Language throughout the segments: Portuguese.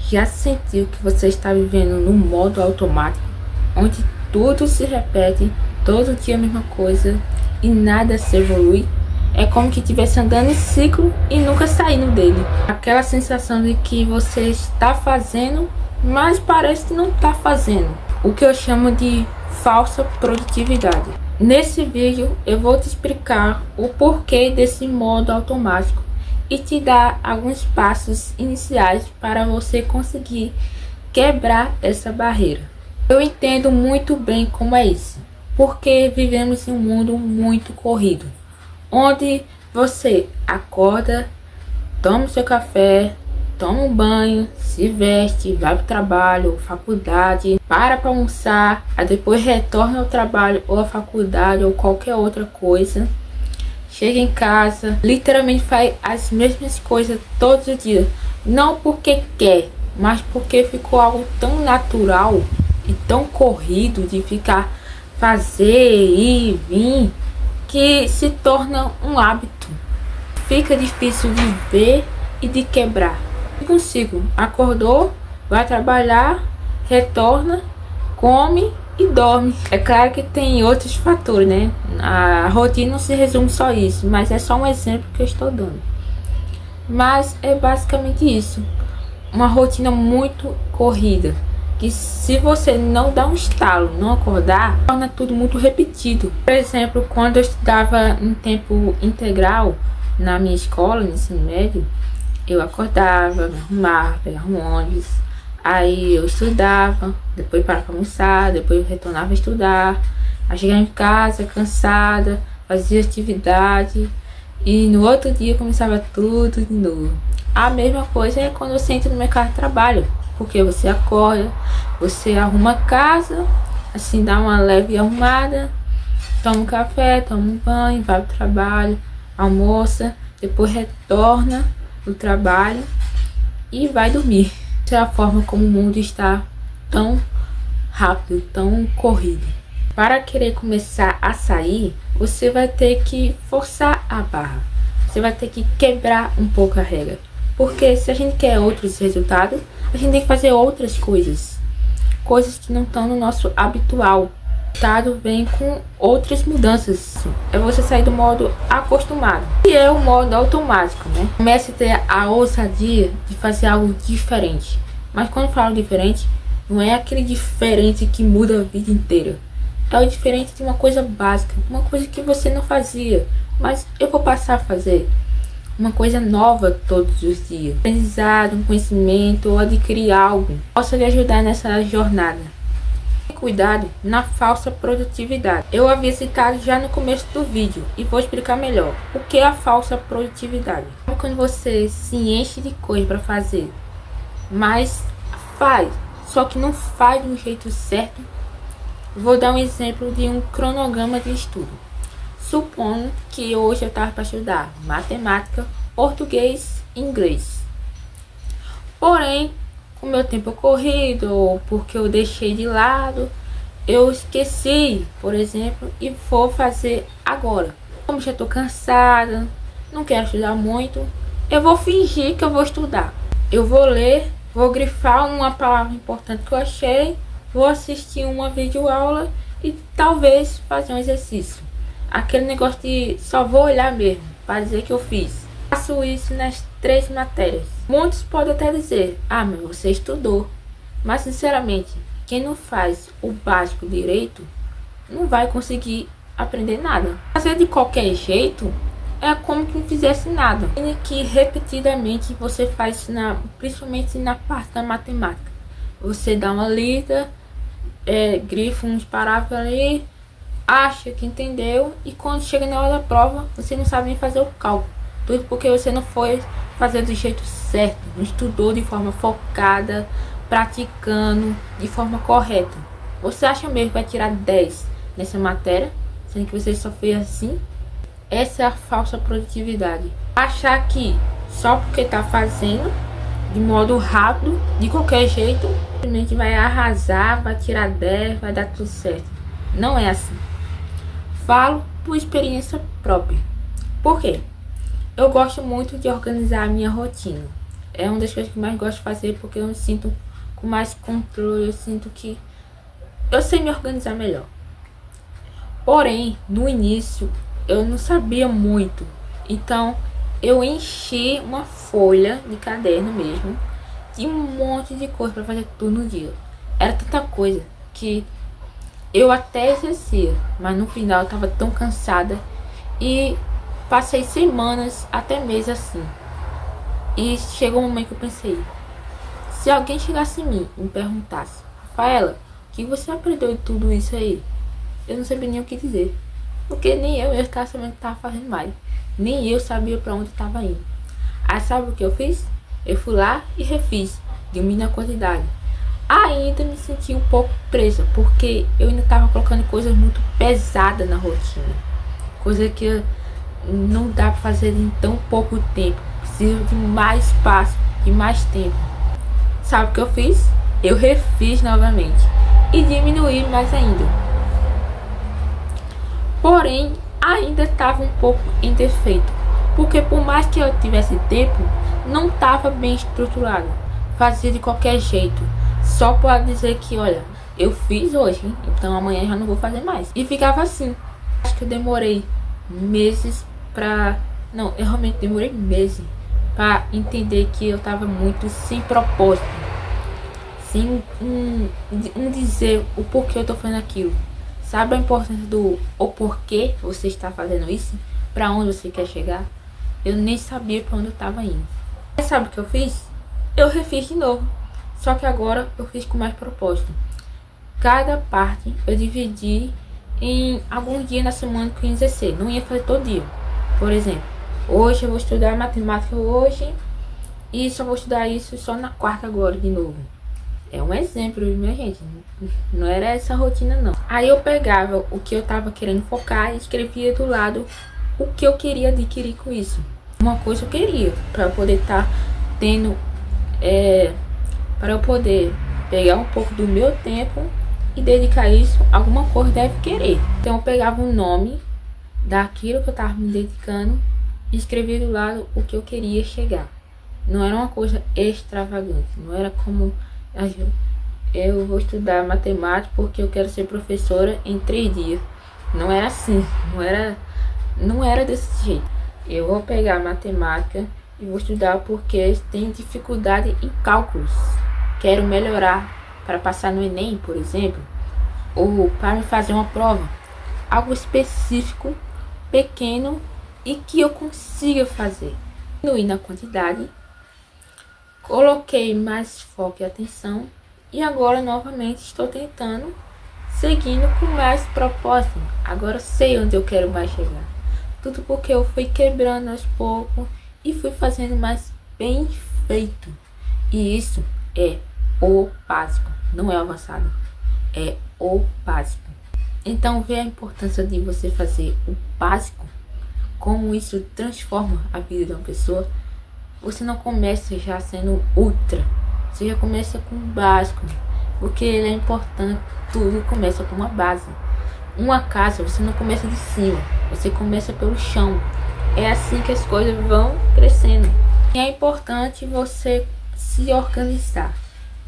Já sentiu que você está vivendo no modo automático, onde tudo se repete, todo dia a mesma coisa e nada se evolui? É como que estivesse andando em ciclo e nunca saindo dele. Aquela sensação de que você está fazendo, mas parece que não está fazendo. O que eu chamo de falsa produtividade. Nesse vídeo eu vou te explicar o porquê desse modo automático e te dar alguns passos iniciais para você conseguir quebrar essa barreira. Eu entendo muito bem como é isso, porque vivemos em um mundo muito corrido, onde você acorda, toma o seu café, toma um banho, se veste, vai para o trabalho, faculdade, para almoçar, aí depois retorna ao trabalho ou à faculdade ou qualquer outra coisa. Chega em casa, literalmente faz as mesmas coisas todos os dias. Não porque quer, mas porque ficou algo tão natural e tão corrido de ficar fazer, ir, vir, que se torna um hábito. Fica difícil de ver e de quebrar. Consigo, acordou, vai trabalhar, retorna, come e dorme. É claro que tem outros fatores, né? A rotina não se resume só isso, mas é só um exemplo que eu estou dando. Mas é basicamente isso. Uma rotina muito corrida, que se você não dar um estalo, não acordar, torna tudo muito repetido. Por exemplo, quando eu estudava em tempo integral na minha escola, no ensino médio, eu acordava, me arrumava, pegava um ônibus, aí eu estudava, depois parava para almoçar, depois eu retornava a estudar, aí chegava em casa cansada, fazia atividade e no outro dia começava tudo de novo. A mesma coisa é quando você entra no mercado de trabalho, porque você acorda, você arruma a casa, assim dá uma leve arrumada, toma um café, toma um banho, vai para o trabalho, almoça, depois retorna do trabalho e vai dormir. Essa é a forma como o mundo está tão rápido, tão corrido. Para querer começar a sair, você vai ter que forçar a barra. Você vai ter que quebrar um pouco a regra. Porque se a gente quer outros resultados, a gente tem que fazer outras coisas. Coisas que não estão no nosso habitual. O resultado vem com outras mudanças. É você sair do modo acostumado, que é o modo automático, né? Comece a ter a ousadia de fazer algo diferente. Mas quando eu falo diferente, não é aquele diferente que muda a vida inteira. É o diferente de uma coisa básica, uma coisa que você não fazia, mas eu vou passar a fazer. Uma coisa nova todos os dias. Aprendizado, um conhecimento ou adquirir algo. Posso lhe ajudar nessa jornada. Cuidado na falsa produtividade. Eu havia citado já no começo do vídeo e vou explicar melhor o que é a falsa produtividade. Quando você se enche de coisa para fazer, mas faz, só que não faz do jeito certo. Vou dar um exemplo de um cronograma de estudo. Supondo que hoje eu estava para estudar matemática, português e inglês. Porém, com o meu tempo corrido, ou porque eu deixei de lado, eu esqueci, por exemplo, e vou fazer agora. Como já estou cansada, não quero estudar muito, eu vou fingir que eu vou estudar. Eu vou ler, vou grifar uma palavra importante que eu achei, vou assistir uma videoaula e talvez fazer um exercício. Aquele negócio de só vou olhar mesmo, para dizer que eu fiz. Faço isso nas 3 matérias. Muitos podem até dizer, ah, mas você estudou. Mas sinceramente, quem não faz o básico direito, não vai conseguir aprender nada. Fazer de qualquer jeito é como que não fizesse nada. E que repetidamente você faz, principalmente na parte da matemática. Você dá uma lida, grifa uns parágrafos ali, acha que entendeu e quando chega na hora da prova, você não sabe nem fazer o cálculo. Tudo porque você não foi fazer do jeito certo, não estudou de forma focada, praticando de forma correta. Você acha mesmo que vai tirar 10 nessa matéria, sendo que você só fez assim? Essa é a falsa produtividade. Achar que só porque tá fazendo de modo rápido, de qualquer jeito, simplesmente vai arrasar, vai tirar 10, vai dar tudo certo. Não é assim. Falo por experiência própria. Por quê? Eu gosto muito de organizar a minha rotina. É uma das coisas que mais gosto de fazer, porque eu me sinto com mais controle, eu sinto que eu sei me organizar melhor. Porém, no início, eu não sabia muito. Então, eu enchi uma folha de caderno mesmo, de um monte de coisa para fazer tudo no dia. Era tanta coisa que eu até exercia, mas no final eu tava tão cansada e passei semanas, até meses assim. E chegou um momento que eu pensei, se alguém chegasse em mim e me perguntasse, Rafaela, o que você aprendeu de tudo isso aí? Eu não sabia nem o que dizer, porque nem eu estava sabendo o que estava fazendo mais, nem eu sabia para onde estava indo. Aí sabe o que eu fiz? Eu fui lá e refiz, diminuindo a quantidade. Ainda me senti um pouco presa, porque eu ainda estava colocando coisas muito pesadas na rotina, coisa que não dá para fazer em tão pouco tempo, preciso de mais espaço e mais tempo. Sabe o que eu fiz? Eu refiz novamente e diminuí mais ainda. Porém, ainda estava um pouco em defeito, porque por mais que eu tivesse tempo, não estava bem estruturado. Fazia de qualquer jeito, só para dizer que, olha, eu fiz hoje, então amanhã já não vou fazer mais. E ficava assim. Acho que eu demorei meses pra... Não, eu realmente demorei meses para entender que eu estava muito sem propósito, sem dizer o porquê eu tô fazendo aquilo. Sabe a importância do o porquê você está fazendo isso? Para onde você quer chegar? Eu nem sabia para onde eu estava indo. Mas sabe o que eu fiz? Eu refiz de novo. Só que agora eu fiz com mais propósito. Cada parte eu dividi em alguns dias na semana que eu ia exercer. Não ia fazer todo dia. Por exemplo, hoje eu vou estudar matemática hoje e só vou estudar isso só na quarta agora de novo. É um exemplo, minha gente. Não era essa rotina, não. Aí eu pegava o que eu tava querendo focar e escrevia do lado o que eu queria adquirir com isso. Uma coisa eu queria, para eu poder estar tendo... para eu poder pegar um pouco do meu tempo e dedicar isso a alguma coisa deve querer. Então eu pegava o nome daquilo que eu tava me dedicando e escrevia do lado o que eu queria chegar. Não era uma coisa extravagante, não era como... eu vou estudar matemática porque eu quero ser professora em 3 dias. Não era assim, não era desse jeito. Eu vou pegar matemática e vou estudar porque tenho dificuldade em cálculos. Quero melhorar para passar no Enem, por exemplo, ou para me fazer uma prova. Algo específico, pequeno e que eu consiga fazer. Diminuí na quantidade, coloquei mais foco e atenção e agora novamente estou tentando, seguindo com mais propósito. Agora sei onde eu quero mais chegar. Tudo porque eu fui quebrando aos poucos e fui fazendo mais bem feito. E isso é o básico, não é avançado, é o básico. Então vê a importância de você fazer o básico, como isso transforma a vida de uma pessoa. Você não começa já sendo ultra, você já começa com o básico, porque ele é importante. Tudo começa com uma base. Uma casa você não começa de cima, você começa pelo chão. É assim que as coisas vão crescendo. E é importante você se organizar.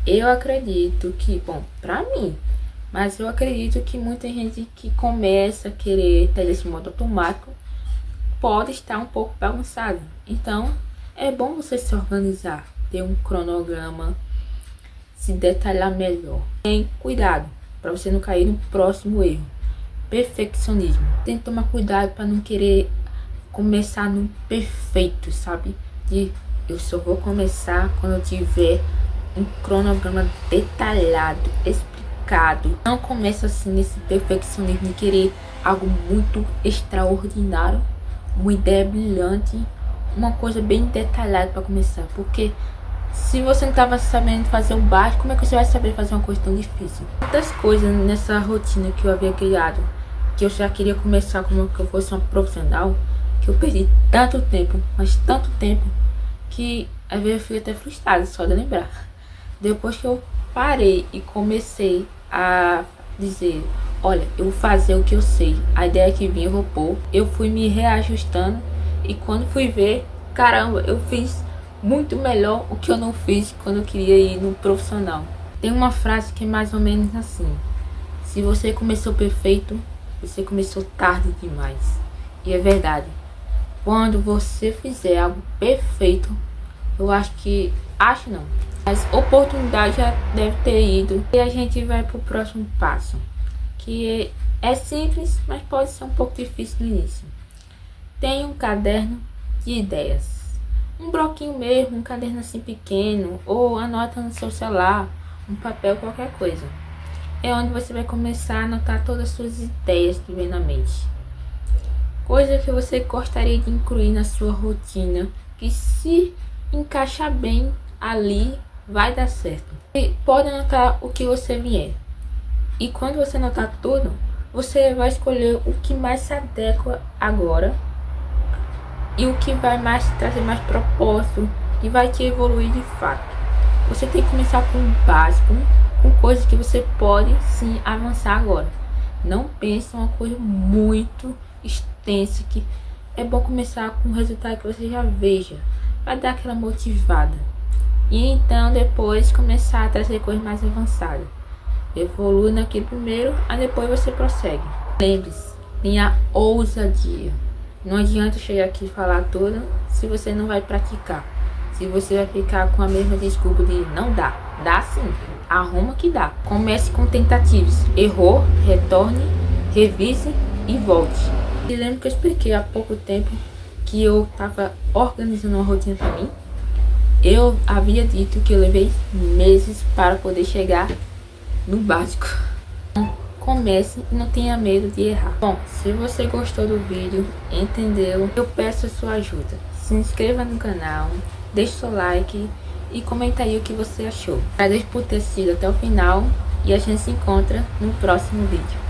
Eu acredito que, bom, pra mim, mas eu acredito que muita gente que começa a querer ter esse modo automático pode estar um pouco bagunçado. Então é bom você se organizar, ter um cronograma, se detalhar melhor. Tem cuidado para você não cair no próximo erro. Perfeccionismo. Tem que tomar cuidado para não querer começar no perfeito, sabe? E eu só vou começar quando eu tiver um cronograma detalhado, explicado. Não começa assim nesse perfeccionismo de querer algo muito extraordinário, uma ideia brilhante, uma coisa bem detalhada para começar. Porque se você não estava sabendo fazer o básico, como é que você vai saber fazer uma coisa tão difícil? Muitas coisas nessa rotina que eu havia criado, que eu já queria começar como que eu fosse uma profissional, que eu perdi tanto tempo, mas tanto tempo, que às vezes eu fico até frustrada só de lembrar. Depois que eu parei e comecei a dizer, olha, eu vou fazer o que eu sei, a ideia que vinha eu vou pôr, eu fui me reajustando e quando fui ver, caramba, eu fiz muito melhor o que eu não fiz quando eu queria ir no profissional. Tem uma frase que é mais ou menos assim: se você começou perfeito, você começou tarde demais. E é verdade. Quando você fizer algo perfeito, eu acho não, as oportunidades já deve ter ido. E a gente vai pro próximo passo, que é simples, mas pode ser um pouco difícil no início. Tem um caderno de ideias, um bloquinho mesmo, um caderno assim pequeno, ou anota no seu celular, um papel, qualquer coisa. É onde você vai começar a anotar todas as suas ideias que vem na mente. Coisa que você gostaria de incluir na sua rotina, que se encaixar bem ali, vai dar certo. E pode anotar o que você vier. E quando você anotar tudo, você vai escolher o que mais se adequa agora e o que vai mais trazer mais propósito e vai te evoluir de fato. Você tem que começar com o básico, com coisas que você pode sim avançar agora. Não pense em uma coisa muito extensa, que é bom começar com um resultado que você já veja, vai dar aquela motivada. E então depois começar a trazer coisas mais avançadas. Evolui naquele primeiro, aí depois você prossegue. Lembre-se, tenha ousadia. Não adianta chegar aqui e falar tudo se você não vai praticar. Se você vai ficar com a mesma desculpa de não dá. Dá sim, arruma que dá. Comece com tentativas. Errou, retorne, revise e volte. E lembra que eu expliquei há pouco tempo que eu estava organizando uma rotina para mim? Eu havia dito que eu levei meses para poder chegar no básico. Comece e não tenha medo de errar. Bom, se você gostou do vídeo, entendeu, eu peço a sua ajuda. Se inscreva no canal, deixe seu like e comenta aí o que você achou. Agradeço por ter assistido até o final e a gente se encontra no próximo vídeo.